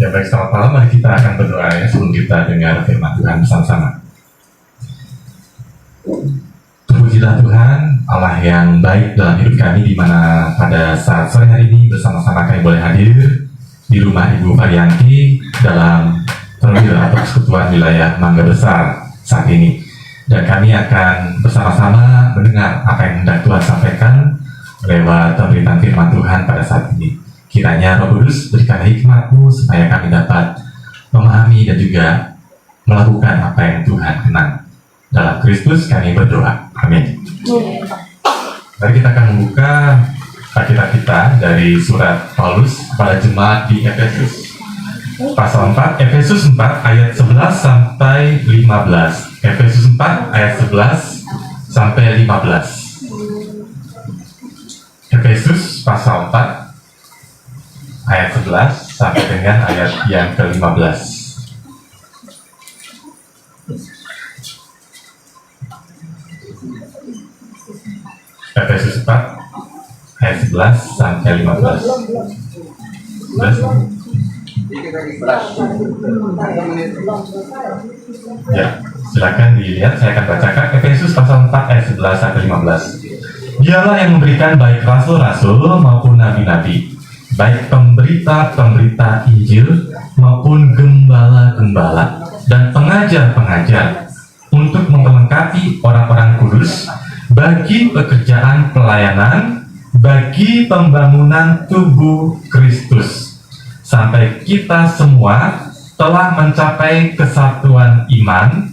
Ya baik, selamat malam. Mari kita akan berdoa ya sebelum kita dengar firman Tuhan bersama-sama. Terpujilah Tuhan, Allah yang baik dalam hidup kami, di mana pada saat sore hari ini bersama-sama kami boleh hadir di rumah Ibu Varianti dalam perwil atau persekutuan wilayah Mangga Besar saat ini. Dan kami akan bersama-sama mendengar apa yang hendak Tuhan sampaikan lewat pemberitaan firman Tuhan pada saat ini. Kiranya Roh Kudus berikan hikmat-Mu supaya kami dapat memahami dan juga melakukan apa yang Tuhan kenal. Dalam Kristus kami berdoa. Amin. Mari kita akan membuka Alkitab kita dari surat Paulus pada jemaat di Efesus. Pasal 4, Efesus 4 ayat 11 sampai 15. Efesus 4 ayat 11 sampai 15. Efesus pasal 4 ayat 11 sampai dengan ayat yang ke-15. Efesus 4 ayat 11 sampai 15. 11. Ya, silakan dilihat. Saya akan bacakan Efesus pasal 4 ayat 11 sampai 15. Dialah yang memberikan baik rasul-rasul maupun nabi-nabi, baik pemberita-pemberita Injil maupun gembala-gembala dan pengajar-pengajar, untuk memperlengkapi orang-orang kudus bagi pekerjaan pelayanan, bagi pembangunan tubuh Kristus, sampai kita semua telah mencapai kesatuan iman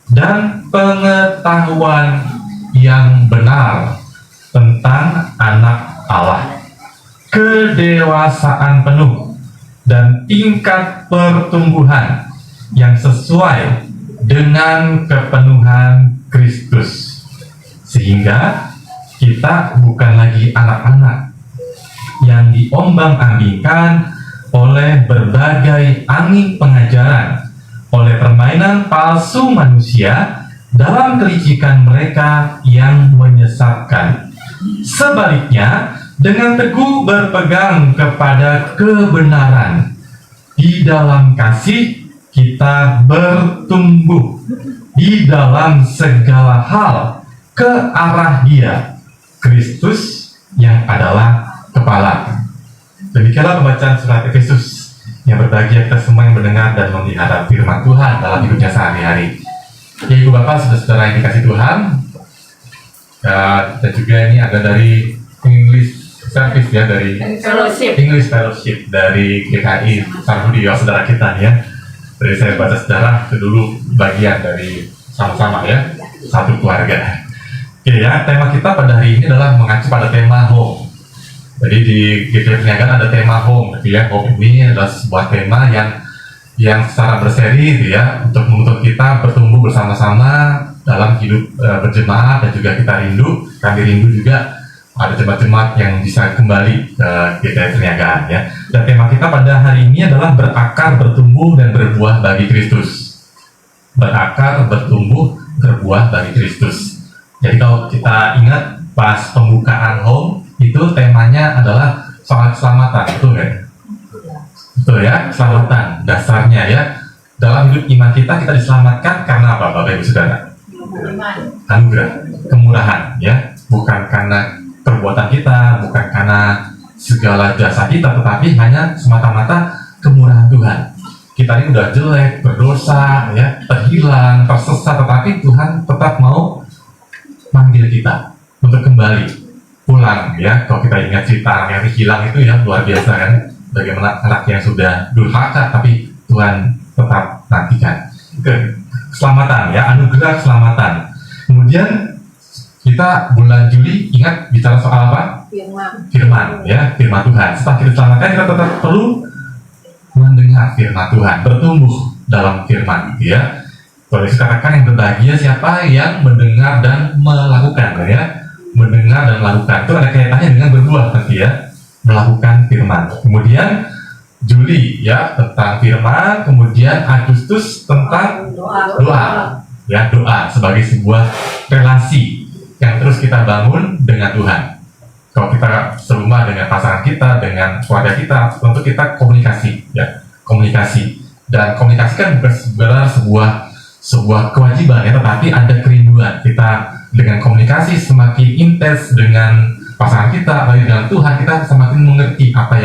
dan pengetahuan yang benar tentang Anak Allah, kedewasaan penuh dan tingkat pertumbuhan yang sesuai dengan kepenuhan Kristus, sehingga kita bukan lagi anak-anak yang diombang-ambingkan oleh berbagai angin pengajaran, oleh permainan palsu manusia dalam kelicikan mereka yang menyesatkan. Sebaliknya, dengan teguh berpegang kepada kebenaran, di dalam kasih kita bertumbuh di dalam segala hal ke arah Dia, Kristus yang adalah kepala. Demikianlah pembacaan surat Efesus. Yang berbahagia kita semua yang mendengar dan memelihara firman Tuhan dalam hidupnya sehari-hari. Ya, Ibu Bapak, saudara-saudara yang dikasih Tuhan, dan juga ini ada dari English Service ya, dari English Fellowship dari GKI Sarhudi, ya saudara kita nih ya. Dari saya baca sejarah itu dulu bagian dari sama-sama ya, satu keluarga. Oke ya, tema kita pada hari ini adalah mengacu pada tema home. Jadi di GKI Perniagaan ada tema home, gitu ya. Home ini adalah sebuah tema yang secara berseri gitu ya, untuk menuntut kita bertumbuh bersama-sama dalam hidup berjemaat, dan juga kita rindu, kami rindu juga ada jemaat-jemaat yang bisa kembali ke GKI Perniagaan ya. Dan tema kita pada hari ini adalah berakar, bertumbuh, dan berbuah bagi Kristus. Berakar, bertumbuh, berbuah bagi Kristus. Jadi kalau kita ingat pas pembukaan home, itu temanya adalah soal keselamatan, betul nggak? Betul ya, keselamatan dasarnya ya. Dalam hidup iman kita diselamatkan karena apa, Bapak Ibu Saudara? Anugerah, kemurahan ya, bukan karena perbuatan kita, bukan karena segala jasa kita, tetapi hanya semata-mata kemurahan Tuhan. Kita ini udah jelek, berdosa ya, terhilang, tersesat, tetapi Tuhan tetap mau manggil kita untuk kembali pulang ya. Kalau kita ingat cerita yang hilang itu ya, luar biasa kan, bagaimana anak yang sudah durhaka tapi Tuhan tetap nantikan. Keselamatan ya, anugerah keselamatan. Kemudian kita bulan Juli ingat bicara soal apa? Firman ya, firman Tuhan. Setelah kita diselamatkan, kita tetap perlu mendengar firman Tuhan, bertumbuh dalam firman itu ya. Boleh dikatakan yang berbahagia siapa yang mendengar dan melakukan ya. Mendengar dan melakukan itu ada kaitannya dengan berbuah nanti ya, melakukan firman. Kemudian Juli ya tentang firman, kemudian Agustus tentang doa ya, doa sebagai sebuah relasi yang terus kita bangun dengan Tuhan. Kalau kita serumah dengan pasangan kita, dengan keluarga kita, tentu kita komunikasi ya, komunikasi. Dan komunikasi kan bukan sebenarnya sebuah kewajiban ya, tetapi ada kerinduan kita dengan komunikasi semakin intens dengan pasangan kita, apalagi dengan Tuhan, kita semakin mengerti apa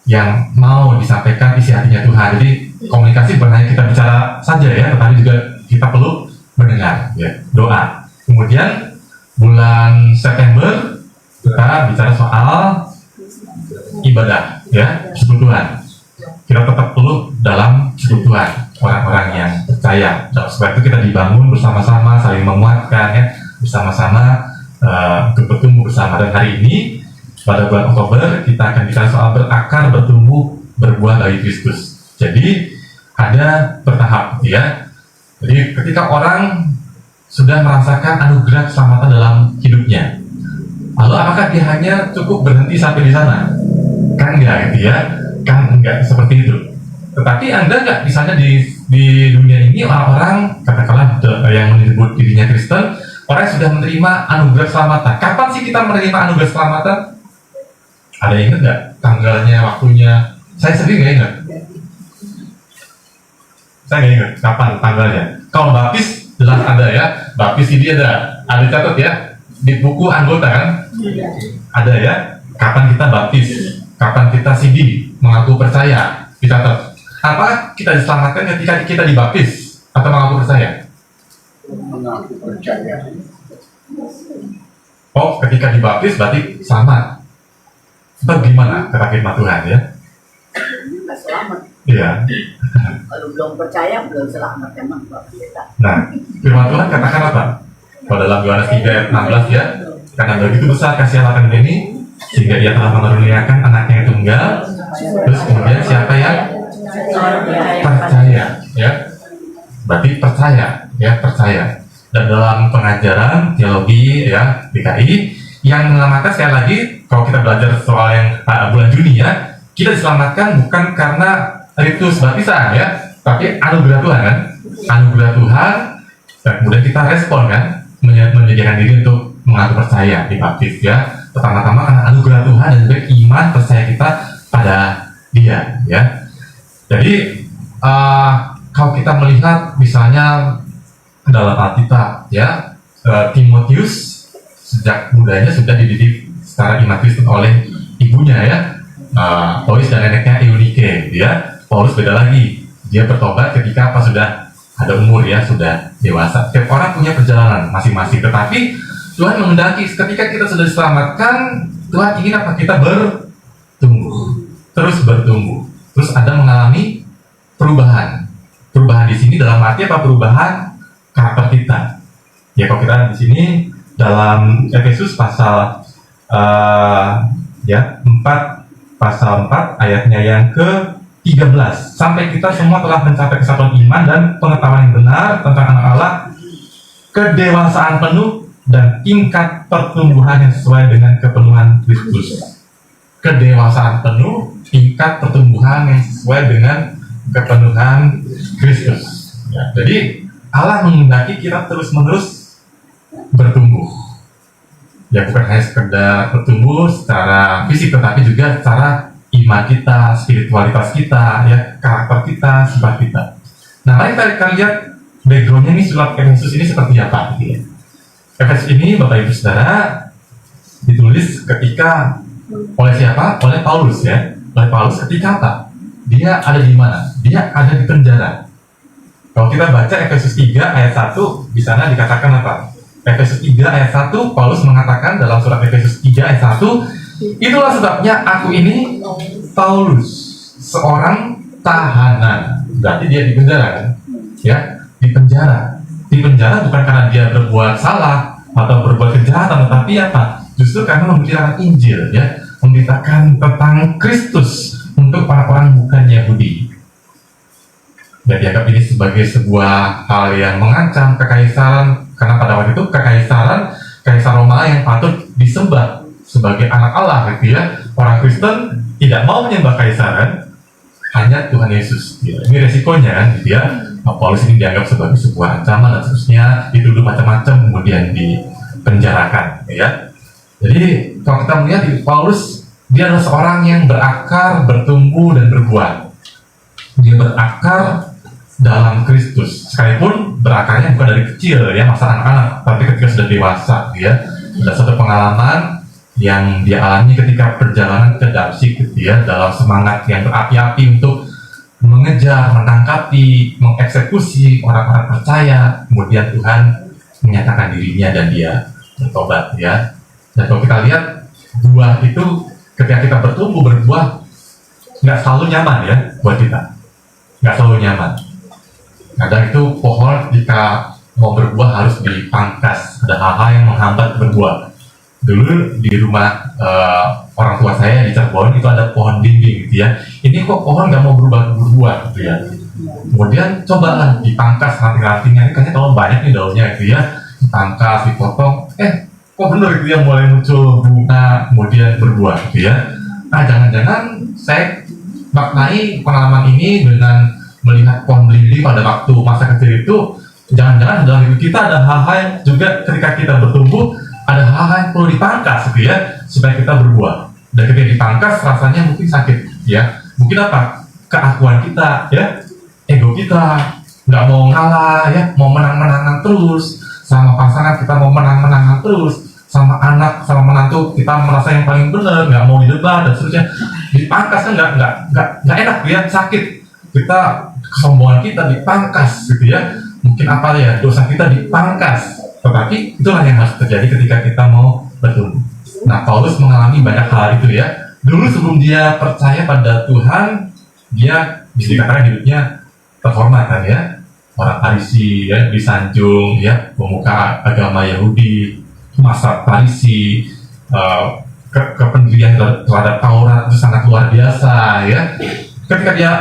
yang mau disampaikan isi hatinya Tuhan. Jadi komunikasi bukan hanya kita bicara saja ya, tetapi juga kita perlu mendengar ya, doa. Kemudian bulan September kita bicara soal ibadah ya, persekutuan. Kita tetap perlu dalam persekutuan orang-orang yang percaya. Dan sebab itu kita dibangun bersama-sama, saling menguatkan ya, bersama-sama untuk bertumbuh bersama. Dan hari ini pada bulan Oktober kita akan bicara soal berakar, bertumbuh, berbuah bagi Kristus. Jadi ada bertahap ya. Jadi ketika orang sudah merasakan anugerah keselamatan dalam hidupnya, lalu apakah dia hanya cukup berhenti sampai di sana? Kan enggak gitu ya, kan enggak seperti itu. Tetapi Anda enggak, misalnya di dunia ini orang-orang katakanlah yang menyebut dirinya Kristen, orang yang sudah menerima anugerah keselamatan. Kapan sih kita menerima anugerah keselamatan? Ada yang ingat nggak tanggalnya, waktunya? Saya sendiri nggak ingat. Saya nggak ingat kapan tanggalnya. Kalau baptis jelas ada ya, baptis ini ada catat ya di buku anggota kan? Ada ya. Kapan kita baptis? Kapan kita CD mengaku percaya? Dicatat. Apa kita diselamatkan ketika kita dibaptis atau mengaku percaya? Mengaku percaya. Oh, ketika dibaptis berarti selamat. Sebab gimana kata firman Tuhan ya? Nggak selamat. Iya. Kalau belum percaya belum selamat emang baptis kita. Nah, firman Tuhan katakan apa? Kalau dalam Yohanes 3 ayat 16 ya, karena begitu besar kasih Allah akan dunia ini, sehingga ia telah mengaruniakan anaknya yang tunggal. Terus kemudian siapa yang percaya ya? Berarti percaya. Dan dalam pengajaran teologi ya PKI yang menyelamatkan, sekali lagi kalau kita belajar soal yang bulan Juni ya, kita diselamatkan bukan karena ritus baptisan ya, tapi anugerah Tuhan kan, anugerah Tuhan. Dan kemudian kita respon kan, menyediakan diri untuk mengaku percaya dibaptis ya. Pertama-tama karena anugerah Tuhan dan juga iman percaya kita pada Dia ya. Jadi kalau kita melihat misalnya dalam Alkitab ya, Timotius sejak mudanya sudah dididik secara iman Kristen oleh ibunya ya, Lois dan neneknya Eunike ya. Paulus beda lagi, dia bertobat ketika apa sudah ada umur ya, sudah dewasa. Setiap orang punya perjalanan masing-masing, tetapi Tuhan menghendaki ketika kita sudah diselamatkan, Tuhan ingin apa? Kita bertumbuh, terus bertumbuh, terus ada mengalami perubahan. Perubahan di sini dalam arti apa? Perubahan karakter kita. Ya kalau kita di sini dalam Efesus pasal 4 pasal 4 ayatnya yang ke-13, sampai kita semua telah mencapai kesatuan iman dan pengetahuan yang benar tentang anak Allah, kedewasaan penuh dan tingkat pertumbuhan yang sesuai dengan kepenuhan Kristus. Kedewasaan penuh, tingkat pertumbuhan yang sesuai dengan kepenuhan Kristus ya. Jadi Allah menghendaki kita terus-menerus bertumbuh ya, bukan hanya sekedar bertumbuh secara fisik, tetapi juga secara iman kita, spiritualitas kita ya, karakter kita, sifat kita. Nah, mari kita lihat backgroundnya ini, surat Efesus ini seperti apa gitu ya. Efesus ini Bapak Ibu Saudara ditulis ketika oleh siapa? Oleh Paulus ya. Oleh Paulus ketika apa? Dia ada di mana? Dia ada di penjara. Kalau kita baca Efesus 3 ayat 1, di sana dikatakan apa? Efesus 3 ayat 1, Paulus mengatakan dalam surat Efesus 3 ayat 1, itulah sebabnya aku ini Paulus, seorang tahanan. Berarti dia di penjara kan? Ya, di penjara. Di penjara bukan karena dia berbuat salah atau berbuat kejahatan, tetapi apa? Justru karena memberitakan Injil ya, memberitakan tentang Kristus untuk orang-orang bukan Yahudi. Dan dianggap ini sebagai sebuah hal yang mengancam kekaisaran, karena pada waktu itu Kaisar Roma yang patut disembah sebagai anak Allah gitu ya. Orang Kristen tidak mau menyembah kaisaran, hanya Tuhan Yesus gitu. Ini resikonya kan gitu ya. Paulus ini dianggap sebagai sebuah ancaman dan seterusnya, dituduh macam-macam, kemudian dipenjarakan ya. Jadi kalau kita melihat di Paulus, dia adalah seorang yang berakar, bertumbuh dan berbuah. dia berakar dalam Kristus. Sekalipun berakarnya bukan dari kecil ya, masa anak-anak, tapi ketika sudah dewasa dia ada satu pengalaman yang dia alami ketika perjalanan ke Damsyik gitu ya, dalam semangat yang berapi-api untuk mengejar, menangkapi, mengeksekusi orang-orang percaya. Kemudian Tuhan menyatakan dirinya dan dia bertobat ya. Dan kalau kita lihat buah itu ketika kita bertumbuh berbuah nggak selalu nyaman ya buat kita, nggak selalu nyaman. Kadang itu pohon jika mau berbuah harus dipangkas, ada hal-hal yang menghambat berbuah. Dulu di rumah orang tua saya di Cirebon itu ada pohon dinding gitu ya. Ini kok pohon nggak mau berbuah gitu ya. Kemudian cobalah dipangkas ranting-rantingnya, ini kayaknya terlalu banyak nih daunnya gitu ya. Dipangkas, dipotong, kok bener gitu ya mulai muncul bunga, kemudian berbuah gitu ya. Nah jangan-jangan saya maknai pengalaman ini dengan melihat pohon belimbing pada waktu masa kecil itu, jangan-jangan dalam hidup kita ada hal-hal yang juga ketika kita bertumbuh ada hal-hal yang perlu dipangkas gitu ya supaya kita berbuah. Dan ketika dipangkas rasanya mungkin sakit ya, mungkin apa, keakuan kita ya, ego kita nggak mau ngalah ya, mau menang-menangan terus sama pasangan, kita mau menang-menangan terus sama anak, sama menantu, kita merasa yang paling benar, nggak mau didebat dan seterusnya. Dipangkas kan nggak enak ya, sakit. Kita kesombongan kita dipangkas gitu ya, mungkin apa ya, dosa kita dipangkas. Tetapi itulah yang harus terjadi ketika kita mau bertumbuh. Nah, Paulus mengalami banyak hal itu ya. Dulu sebelum dia percaya pada Tuhan, dia bisa dikatakan hidupnya terhormat kan ya. Orang Farisi ya, disanjung ya, pemuka agama Yahudi, masa Farisi, kependirian terhadap Taurat itu sangat luar biasa ya. Ketika dia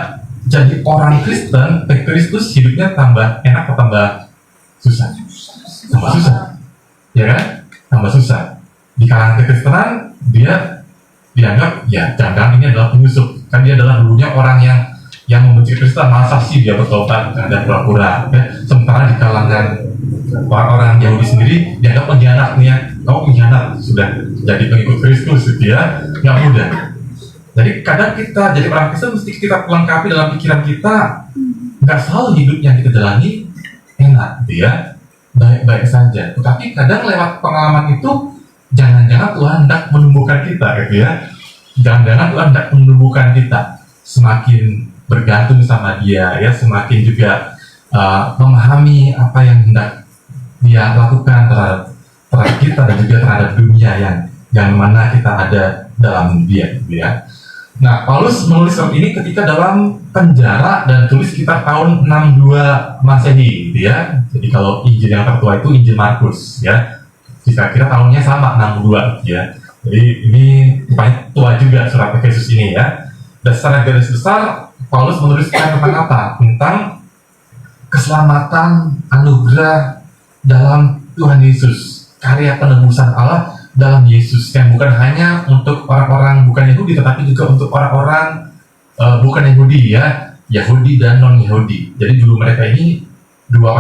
jadi orang Kristen, Kristus, hidupnya tambah enak atau tambah susah? Tambah susah, ya kan? Tambah susah. Di kalangan kekristenan dia dianggap ya jangan-jangan ini adalah penyusup, kan dia adalah dulunya orang yang membenci Kristen, masa sih dia bertobat dan pura-pura ya. Sementara di kalangan orang-orang Yahudi sendiri dianggap pengkhianat nih ya, kamu pengkhianat sudah jadi pengikut Kristus gitu ya, nggak mudah. Jadi kadang kita jadi orang Kristen mesti kita lengkapi dalam pikiran kita, nggak selalu hidup yang kita jalani enak gitu ya, baik-baik saja. Tetapi kadang lewat pengalaman itu jangan-jangan Tuhan hendak menumbuhkan kita gitu ya. Jangan-jangan Tuhan hendak menumbuhkan kita semakin bergantung sama Dia ya, semakin juga memahami apa yang hendak Dia lakukan terhadap kita dan juga terhadap dunia yang mana kita ada dalam Dia gitu ya. Nah, Paulus menulis surat ini ketika dalam penjara dan tulis sekitar tahun 62 Masehi gitu ya. Jadi kalau Injil yang tertua itu Injil Markus ya. Kira-kira tahunnya sama 62 gitu ya. Jadi ini banyak tua juga surat Efesus ini ya. Dan secara garis besar Paulus menuliskan tentang apa? Tentang keselamatan anugerah dalam Tuhan Yesus, karya penebusan Allah dalam Yesus, yang bukan hanya untuk orang-orang bukan Yahudi, tetapi juga untuk orang-orang bukan Yahudi ya, Yahudi dan non-Yahudi. Jadi dulu mereka ini, dua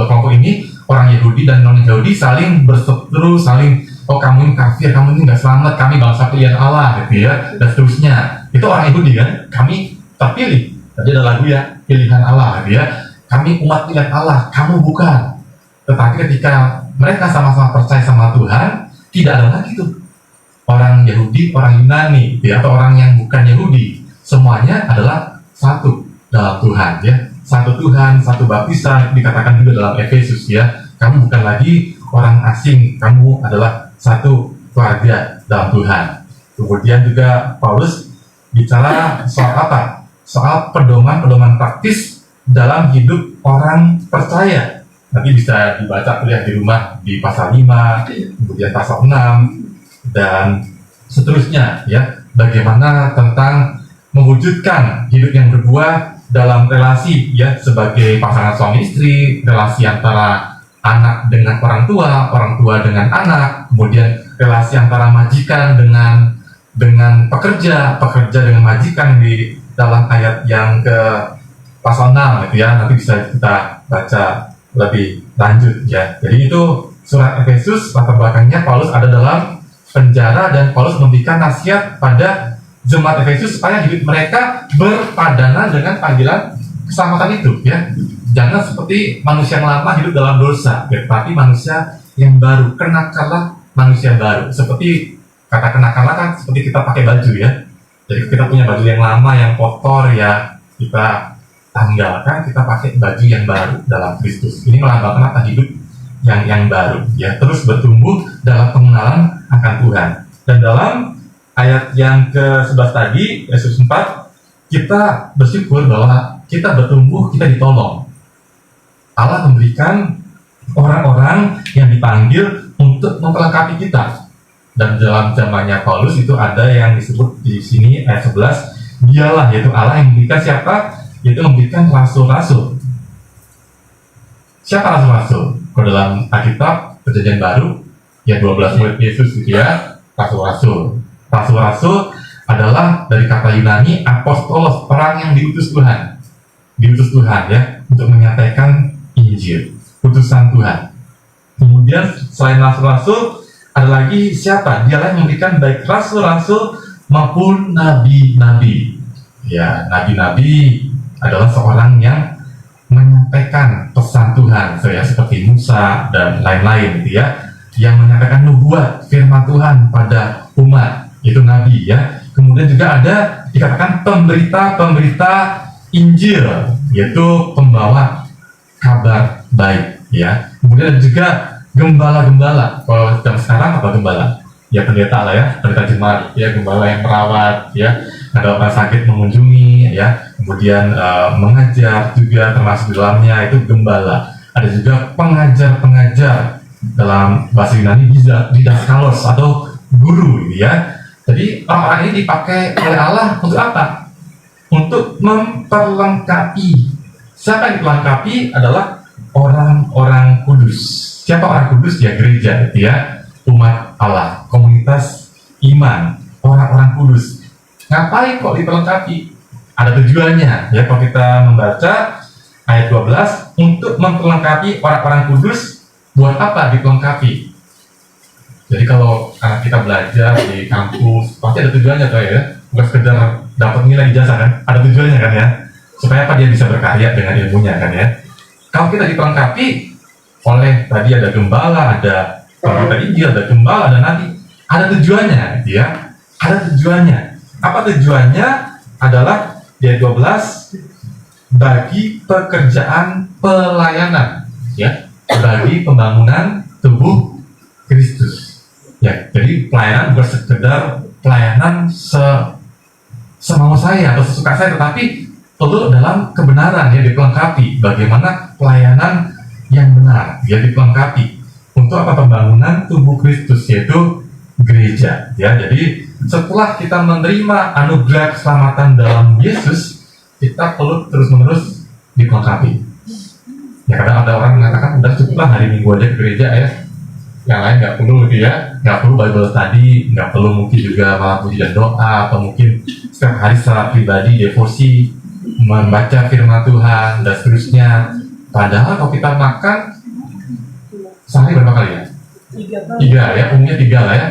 kelompok ini, orang Yahudi dan non-Yahudi saling berseteru, saling, oh kamu ini kafir, kamu ini nggak selamat, kami bangsa pilihan Allah gitu ya, dan seterusnya. Itu orang Yahudi kan, kami terpilih. Tadi ada lagu ya, pilihan Allah gitu ya. Kami umat pilihan Allah, kamu bukan. Tetapi ketika mereka sama-sama percaya sama Tuhan, tidak ada lagi tuh orang Yahudi, orang Yunani, ya, atau orang yang bukan Yahudi. Semuanya adalah satu dalam Tuhan, ya. Satu Tuhan, satu baptisan, dikatakan juga dalam Efesus, ya. Kamu bukan lagi orang asing, kamu adalah satu keluarga dalam Tuhan. Kemudian juga Paulus bicara soal apa? Soal pedoman-pedoman praktis dalam hidup orang percaya. Nanti bisa dibaca kuliah di rumah di pasal 5, kemudian pasal 6, dan seterusnya ya. Bagaimana tentang mewujudkan hidup yang berbuah dalam relasi ya, sebagai pasangan suami istri, relasi antara anak dengan orang tua dengan anak, kemudian relasi antara majikan dengan pekerja dengan majikan di dalam ayat yang ke pasal 6 gitu ya. Nanti bisa kita baca lebih lanjut ya. Jadi itu surat Efesus, latar belakangnya Paulus ada dalam penjara dan Paulus memberikan nasihat pada jemaat Efesus supaya hidup mereka berpadanan dengan panggilan keselamatan itu, ya. Jangan seperti manusia yang lama hidup dalam dosa, ya, tapi manusia yang baru. Kenakanlah manusia baru. Seperti kata kenakanlah kan seperti kita pakai baju, ya. Jadi kita punya baju yang lama yang kotor, ya kita tanggalkan, kita pakai baju yang baru dalam Kristus. Ini melambangkan apa? Hidup yang baru, ya. Terus bertumbuh dalam pengenalan akan Tuhan. Dan dalam ayat yang ke-11 tadi, Yesus 4, kita bersyukur bahwa kita bertumbuh, kita ditolong. Allah memberikan orang-orang yang dipanggil untuk memperlengkapi kita. Dan dalam zamannya Paulus itu ada yang disebut di sini ayat 11, dialah, yaitu Allah yang memberikan siapa? Yaitu memberikan rasul-rasul. Siapa rasul-rasul? Kalau dalam Alkitab Perjanjian Baru, ya 12 murid Yesus gitu, ya, rasul-rasul. Rasul-rasul adalah dari kata Yunani apostolos, orang yang diutus Tuhan. Diutus Tuhan, ya, untuk menyampaikan Injil, utusan Tuhan. Kemudian selain rasul-rasul, ada lagi siapa? Dialah yang memberikan baik rasul-rasul maupun nabi-nabi. Ya, nabi-nabi adalah seorang yang menyampaikan pesan Tuhan, ya, seperti Musa dan lain-lain, gitu, ya, yang menyampaikan nubuat firman Tuhan pada umat, itu nabi, ya. Kemudian juga ada dikatakan pemberita-pemberita Injil, yaitu pembawa kabar baik, ya. Kemudian ada juga gembala-gembala. Kalau zaman sekarang apa gembala? Ya pendeta lah, ya, pendeta jemaat, ya, gembala yang merawat, ya, ada orang sakit mengunjungi, ya, kemudian mengajar juga termasuk di dalamnya itu gembala. Ada juga pengajar-pengajar, dalam bahasa Yunani didaskalos atau guru, gitu, ya. Jadi orang-orang ini dipakai oleh Allah untuk apa? Untuk memperlengkapi. Siapa yang dilengkapi adalah orang-orang kudus. Siapa orang kudus? Ya gereja, gitu, ya, umat Allah, komunitas iman, orang-orang kudus. Ngapain kok diperlengkapi? Ada tujuannya, ya. Kalau kita membaca ayat 12, untuk memperlengkapi orang-orang kudus. Buat apa diperlengkapi? Jadi kalau anak kita belajar di kampus, pasti ada tujuannya tuh, ya. Bukan sekedar dapat nilai ijazah, kan? Ada tujuannya, kan, ya. Supaya apa? Dia bisa berkarya dengan ilmunya, kan, ya. Kalau kita diperlengkapi oleh tadi ada gembala, ada pemberita Injil, ada gembala, ada nabi, ada tujuannya, ya. Ada tujuannya. Apa tujuannya? Adalah di ayat 12, bagi pekerjaan pelayanan, ya, bagi pembangunan tubuh Kristus. Ya, jadi pelayanan bukan sekedar pelayanan semau saya atau sesuka saya, tetapi perlu dalam kebenaran, ya, dilengkapi. Bagaimana pelayanan yang benar, ya, dilengkapi. Untuk apa? Pembangunan tubuh Kristus, yaitu gereja, ya. Jadi setelah kita menerima anugerah keselamatan dalam Yesus, kita perlu terus-menerus dilengkapi. Ya, kadang ada orang mengatakan udah cukuplah hari Minggu aja ke gereja, ya, yang lain nggak perlu, gitu, ya, nggak perlu Bible study, nggak perlu mungkin juga malah puji dan doa, atau mungkin setiap hari secara pribadi devosi membaca firman Tuhan dan seterusnya. Padahal kalau kita makan sehari berapa kali, ya? Tiga, ya, umumnya 3 lah, ya.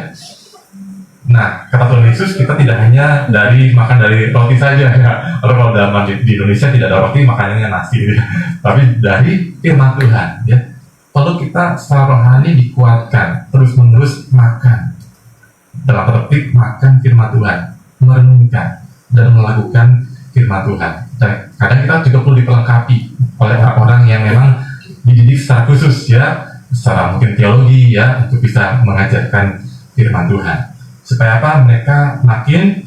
Nah, kata Tuhan Yesus, kita tidak hanya makan dari roti saja, ya. Atau kalau dalam di Indonesia tidak ada roti, makanannya nasi, ya. Tapi dari firman Tuhan, ya. Perlu kita secara rohani dikuatkan, terus-menerus makan. Dalam petik makan firman Tuhan, merenungkan dan melakukan firman Tuhan. Dan kadang kita juga perlu diperlengkapi oleh orang-orang yang memang dididik secara khusus, ya, secara mungkin teologi, ya, untuk bisa mengajarkan firman Tuhan. Supaya apa? Mereka makin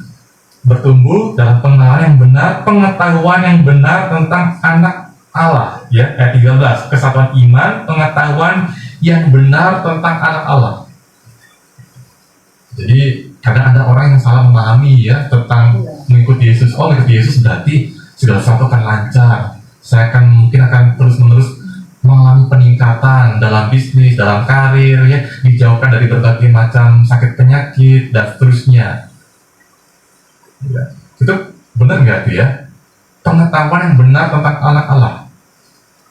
bertumbuh dalam pengenalan yang benar, pengetahuan yang benar tentang anak Allah, ya, ayat 13, kesatuan iman, pengetahuan yang benar tentang anak Allah. Jadi kadang ada orang yang salah memahami, ya, tentang mengikuti Yesus. Oh, mengikuti Yesus berarti segala sesuatu akan lancar. Saya mungkin akan terus-menerus mengalami peningkatan dalam bisnis, dalam karir, ya, dijauhkan dari berbagai macam sakit penyakit dan seterusnya. Ya, itu benar nggak tuh, ya? Pengetahuan yang benar tentang anak Allah.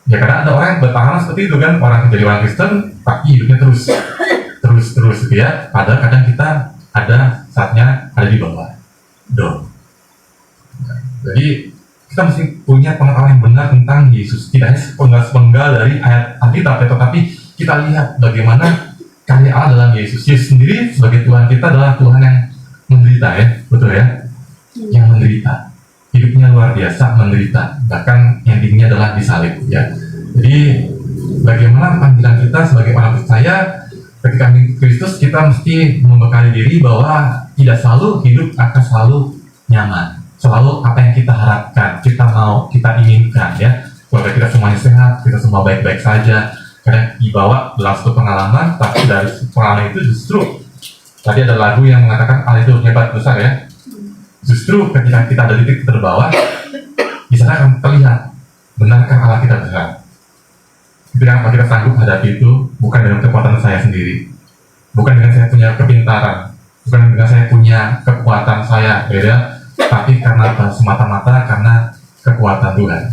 Ya, kadang ada orang yang bertahan seperti itu, kan, orang menjadi orang Kristen tapi hidupnya terus gitu, ya. Padahal kadang kita ada saatnya ada di bawah. dong. Jadi kita mesti punya pengetahuan yang benar tentang Yesus, tidak hanya sepenggal-sepenggal dari ayat Alkitab, tetapi kita lihat bagaimana karya Allah dalam Yesus. Yesus sendiri sebagai Tuhan kita adalah Tuhan yang menderita, ya, betul ya? Yang menderita, hidupnya luar biasa menderita, bahkan endingnya adalah disalib, ya. Jadi bagaimana panggilan kita sebagai orang percaya ketika mengikuti Kristus, kita mesti membekali diri bahwa tidak selalu hidup akan selalu nyaman, selalu apa yang kita harapkan, kita mau, kita inginkan, ya. Keluarga kita semuanya sehat, kita semua baik-baik saja. Karena dibawa dalam satu pengalaman, tapi dari pengalaman itu justru tadi ada lagu yang mengatakan Allah itu hebat besar, ya. Justru ketika kita ada di titik terbawah, di sana akan terlihat benarkah Allah kita besar. Ketika kita sanggup hadapi itu bukan dengan kekuatan saya sendiri, bukan dengan saya punya kepintaran, bukan dengan saya punya kekuatan saya, ya, tapi karena semata-mata karena kekuatan Tuhan.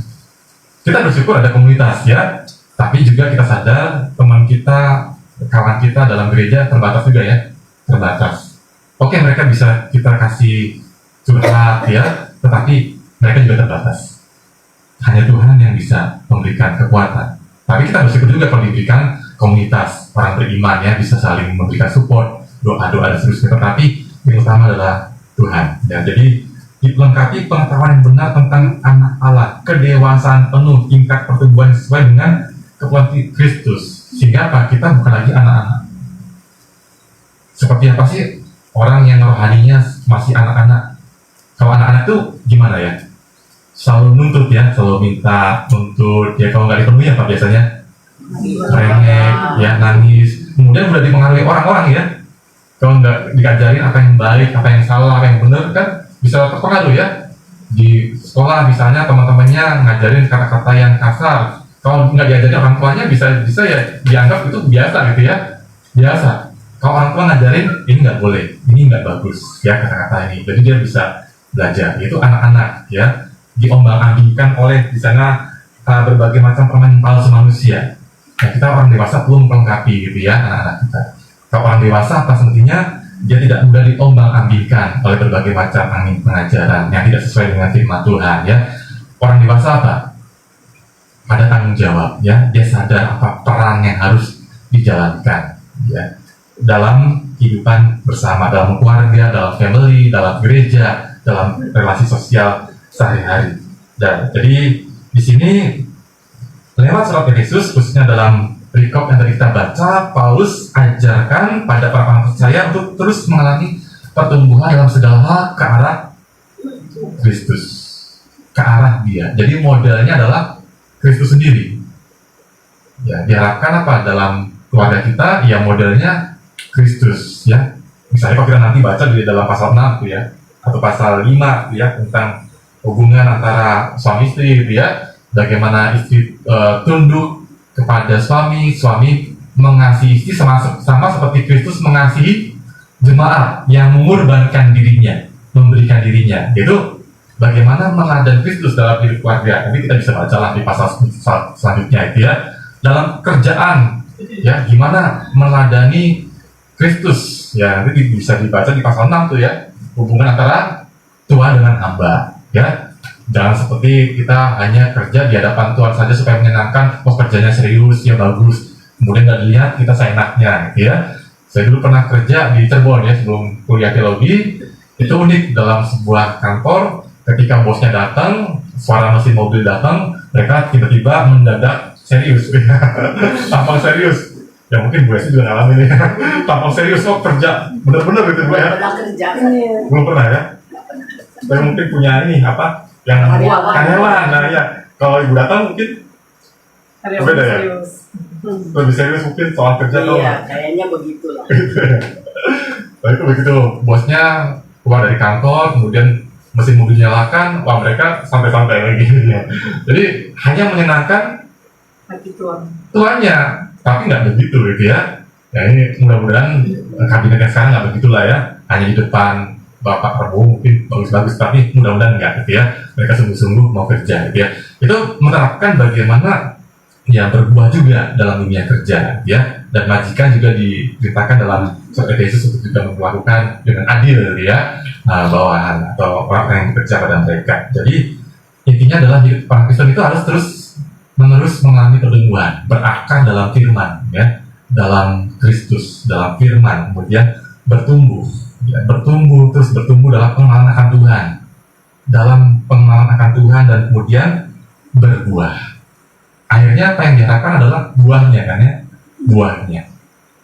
Kita bersyukur ada komunitas, ya. Tapi juga kita sadar teman kita, kawan kita dalam gereja terbatas juga, ya, terbatas. Oke, mereka bisa kita kasih curhat, ya, tetapi mereka juga terbatas. Hanya Tuhan yang bisa memberikan kekuatan. Tapi kita bersyukur juga kalau diberikan komunitas orang beriman, ya, bisa saling memberikan support, doa-doa dan seterusnya. Tetapi yang utama adalah Tuhan. Ya, jadi dilengkapi pengetahuan yang benar tentang anak Allah, kedewasaan penuh, tingkat pertumbuhan sesuai dengan keputusan Kristus, sehingga apa? Kita bukan lagi anak-anak. Seperti apa sih orang yang rohaninya masih anak-anak? Kalau anak-anak tuh gimana, ya? Selalu nuntut, ya, selalu minta, nuntut, ya. Kalau nggak dipenuhi apa biasanya? Rengek, ya, nangis. Kemudian udah dipengaruhi orang-orang, ya. Kalau nggak dikajarin apa yang baik, apa yang salah, apa yang benar, kan bisa terpengaruh, ya. Di sekolah misalnya teman-temannya ngajarin kata-kata yang kasar. Kalau nggak diajarin orang tuanya bisa ya dianggap itu biasa, gitu, ya, biasa. Kalau orang tua ngajarin ini nggak boleh, ini nggak bagus, ya, kata-kata ini, jadi dia bisa belajar. Itu anak-anak, ya, diombang-ambingkan oleh di sana berbagai macam permainan palsu manusia. Nah, kita orang dewasa belum melengkapi, gitu, ya, anak-anak kita. Kalau orang dewasa apa semestinya dia tidak mudah diombang-ambingkan oleh berbagai macam angin pengajaran yang tidak sesuai dengan firman Tuhan, ya. Orang dewasa apa? Ada tanggung jawab, ya, dia sadar apa peran yang harus dijalankan, ya, dalam kehidupan bersama, dalam keluarga, dalam family, dalam gereja, dalam relasi sosial sehari-hari. Dan jadi di sini lewat surat Efesus, khususnya dalam perikop yang tadi kita baca, Paulus ajarkan pada para orang percaya untuk terus mengalami pertumbuhan dalam segala hal ke arah Kristus, ke arah Dia. Jadi modelnya adalah Kristus sendiri. Ya, diharapkan apa dalam keluarga kita? Ya, modelnya Kristus, ya. Misalnya kalau kita nanti baca di dalam pasal 6, tuh, ya, atau pasal 5, tuh, ya, tentang hubungan antara suami istri, gitu, ya. Bagaimana istri tunduk kepada suami, suami mengasihi istri sama seperti Kristus mengasihi jemaat yang mengorbankan dirinya, memberikan dirinya. Itu bagaimana meladani Kristus dalam hidup keluarga. Nanti kita bisa baca lah di pasal selanjutnya, itu, ya. Dalam kerjaan, ya, gimana meladani Kristus, ya, nanti bisa dibaca di pasal 6, tuh, ya, hubungan antara Tuhan dengan hamba, ya. Jangan seperti kita hanya kerja di hadapan Tuhan saja supaya menyenangkan, kerjanya serius, ya, bagus, kemudian nggak dilihat kita seenaknya, gitu, ya. Saya dulu pernah kerja di Cirebon, ya, sebelum kuliah teologi. Itu unik, dalam sebuah kantor ketika bosnya datang, suara mesin mobil datang, mereka tiba-tiba mendadak serius, tampang serius. Ya mungkin Bu Esi juga ngalamin, ya, tampang serius kok kerja, bener-bener gitu, Bu, ya. Pernah kerja, Belum pernah, ya. Saya mungkin punya ini apa? Yang karyawan, nah, ya. Kalau Ibu datang mungkin beda, ya. Lebih serius mungkin soal kerja, tuh. Iya, kayaknya begitulah. Nah, itu begitu bosnya keluar dari kantor, kemudian mesin mobil nyalakan, wah, mereka santai-santai lagi, ya. Jadi hanya menyenangkan hati tuannya, tapi nggak begitu, gitu, ya. Ya, ini mudah-mudahan kabinetnya sekarang nggak begitulah, ya. Hanya di depan Bapak Prabowo mungkin bagus-bagus, tapi mudah-mudahan enggak, gitu, ya. Mereka sungguh-sungguh mau kerja, gitu, ya. Itu menerapkan bagaimana, ya, berbuah juga dalam dunia kerja, ya. Dan majikan juga diceritakan dalam surat Efesus untuk juga melakukan dengan adil, gitu, ya. bawahan atau orang yang bekerja pada mereka. Jadi intinya adalah hidup orang Kristen itu harus terus menerus mengalami pertumbuhan, berakar dalam firman, ya, dalam Kristus, dalam firman, kemudian bertumbuh, ya, terus bertumbuh dalam pengenalan akan Tuhan, dalam pengenalan akan Tuhan, dan kemudian berbuah. Akhirnya apa yang diharapkan adalah buahnya, kan ya, buahnya.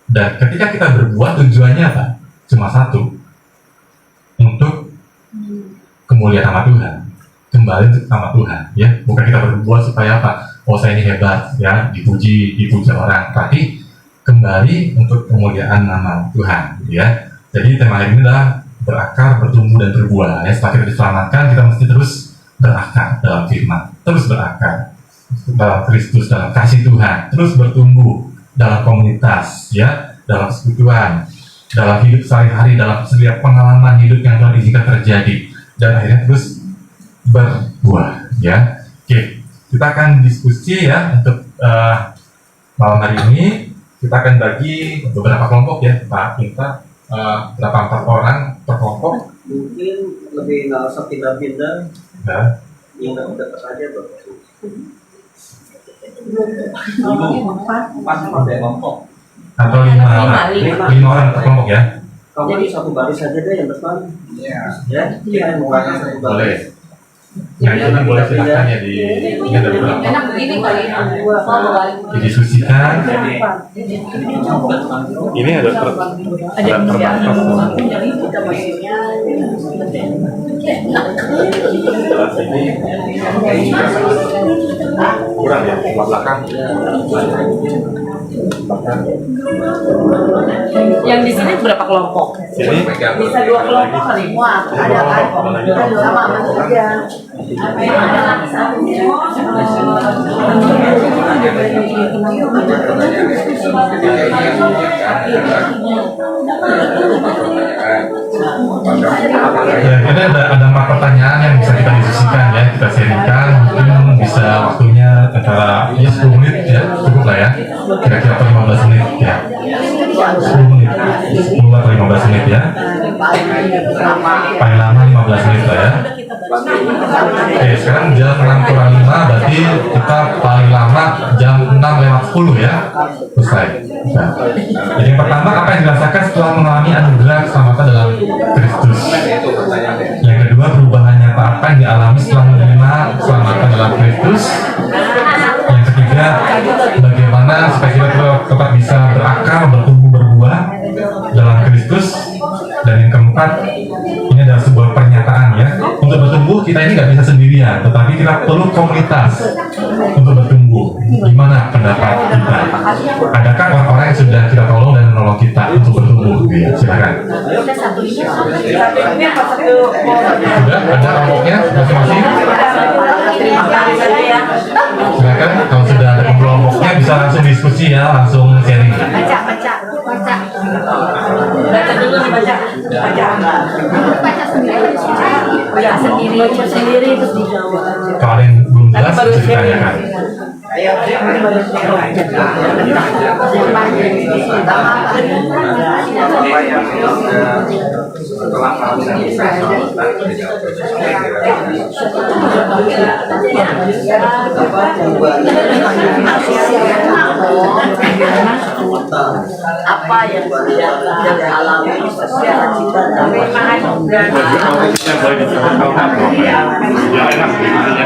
Dan ketika kita berbuah, tujuannya apa? Cuma satu, untuk kemuliaan nama Tuhan, kembali sama Tuhan, ya. Bukan kita berbuat supaya apa? Oh, saya ini hebat, ya, dipuji orang, tapi kembali untuk kemuliaan nama Tuhan, ya. Jadi tema hari ini adalah berakar, bertumbuh, dan berbuah. Ya, setelah kita diselamatkan, kita mesti terus berakar dalam firman, terus berakar dalam Kristus, dalam kasih Tuhan, terus bertumbuh dalam komunitas, ya, dalam persekutuan, dalam hidup sehari-hari, dalam setiap pengalaman hidup yang Tuhan izinkan terjadi, dan akhirnya terus berbuah, ya. Oke, kita akan diskusi, ya, untuk malam hari ini. Kita akan bagi beberapa kelompok, ya, kita berapa 4 orang per kelompok. Mungkin lebih nggak usah pindah-pindah, Ya. yang dekat saja Bapak. 4 pakai kelompok. Atau 5 orang, 5 orang per kelompok, ya. Kamu di satu baris saja deh yang depan. Iya. Ya, kita mau satu baris. Boleh. Yang ini boleh silakan, ya, ini ada beberapa Enak begini kali ya. didiskusikan. Ini ada terbatas. Kita maksudnya Kurang, ya, sebelah belakang. Yang di sini berapa kelompok? Jadi Bisa 2 kelompok kali. wah ada kan? Ada sama masuk aja. ya, ini ada 4 pertanyaan yang bisa kita diskusikan, ya, kita sharingkan. Mungkin bisa waktunya antara 10 menit, ya, cukup lah, ya, kira-kira 15 menit, ya, 10 menit, 10 atau 15 menit, ya, paling lama 15 menit lah, ya. Oke, sekarang jam 6:05, berarti kita paling lama jam 6:10, ya, selesai. Nah, jadi yang pertama, apa yang dirasakan setelah mengalami anugerah keselamatan dalam Kristus? Yang kedua, perubahan nyata apa yang dialami setelah menerima keselamatan dalam Kristus? Yang ketiga, bagaimana supaya kita tetap bisa berakar, bertumbuh, berbuah dalam Kristus? Dan yang keempat, ini adalah sebuah pernyataan, ya. Untuk bertumbuh, kita ini nggak bisa sendirian, tetapi kita perlu komunitas untuk bertumbuh. Gimana pendapat kita? Adakah orang-orang yang sudah kita tolong dan menolong kita untuk bertumbuh? Ya, silakan. Sudah ada kelompoknya masing-masing? Silakan, kalau sudah ada kelompoknya bisa langsung diskusi, ya, langsung sharing. Baca dulu nih, baca sendiri terus dijawab. Kalau ada yang belum jelas, bisa ditanyakan. Apa yang dia alami secara cita dan Boleh disebut kalau ya enak,